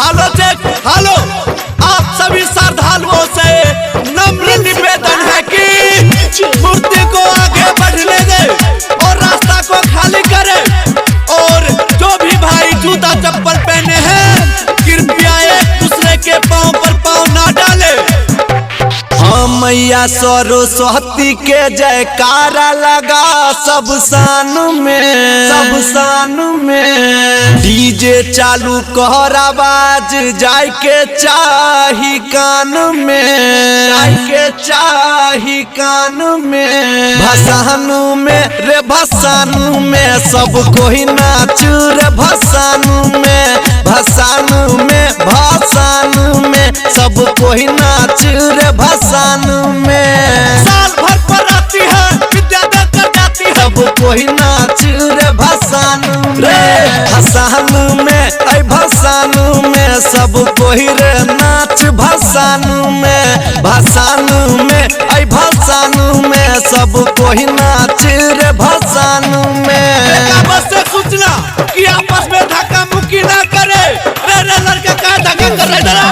हालो चेक हालो। आप सभी श्रद्धालुओं से नम्र निवेदन है कि मूर्ति को आगे बढ़ने दे और रास्ता को खाली करे। और जो भी भाई जूता चप्पल पहने हैं कृपया एक दूसरे के पांव पर पांव ना डाले। हम मैया सरस्वती के जयकारा लगा सब शान में डीजे चालू कर आवाज जाय के चाही कान में भसानु में रे भसानु में सब कोई नाच रे भसानु में सब कोई नाच रे भसानु में। साल भर पर आती है विद्या देकर जाती है सब कोई नाच रे भसानु में ऐ भसानु में सब कोई रे नाच भसानु में ऐ भसानु में सब कोई नाच रे भसानु में। बस से सूचना कि आपस में धक्का मुक्की ना करे रे लड़का का धक्का कर रहे जरा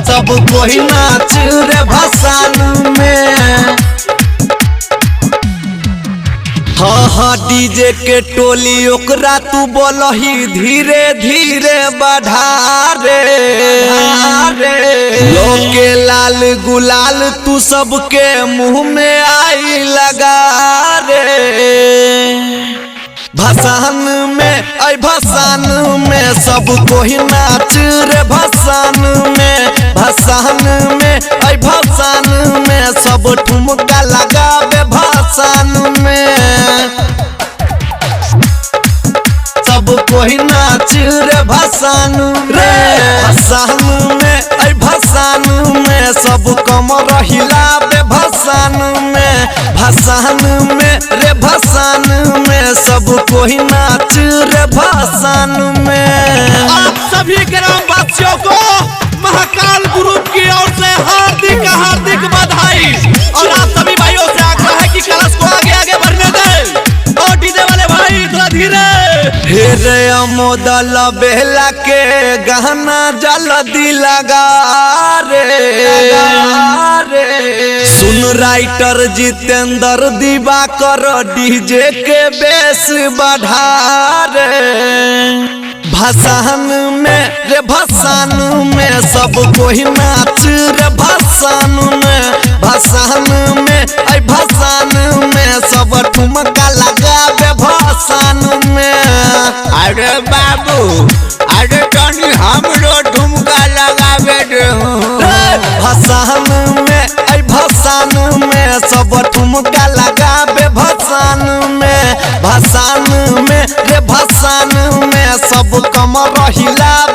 सब कोई नाच रे भसानु में। हाँ डीजे के टोली ओकरा तू बोलही धीरे धीरे बढ़ा रे लोके लाल गुलाल तू सबके मुंह में आई लगा रे। भसान में ऐ भसान में सब कोई नाच रे भसान में ऐ भसान में सब ठुमका लगावे भसान में सब कोई नाच रे भसान में ऐ भसान में सब कमर हिलावे भसान में रे भसान में सब कोई नाच रे भसान में। आप सभी ग्रामवासियों को महाकाल ग्रुप की ओर से हार्दिक बधाई और आप सभी भाइयों से आग्रह है कि कलश को आगे बढ़ने दे और डीजे वाले भाई थोड़ा धीरे। हेरे अमोदल बेला के गहना जल्दी लगा रे सुन राइटर जितेंद्र दिवाकर डीजे के बेस बढ़ा रे। भसान में रे भसान में सब कोई नाच रे भसान में ऐ भसान में सब ठुमका लगावे भसान में। अरे बाबू अरे तनी हमरो ठुमका लगावे दे भसान में ऐ भसान में सब ठुमका लगावे भसान में रे भसान में सब कमर हिलावे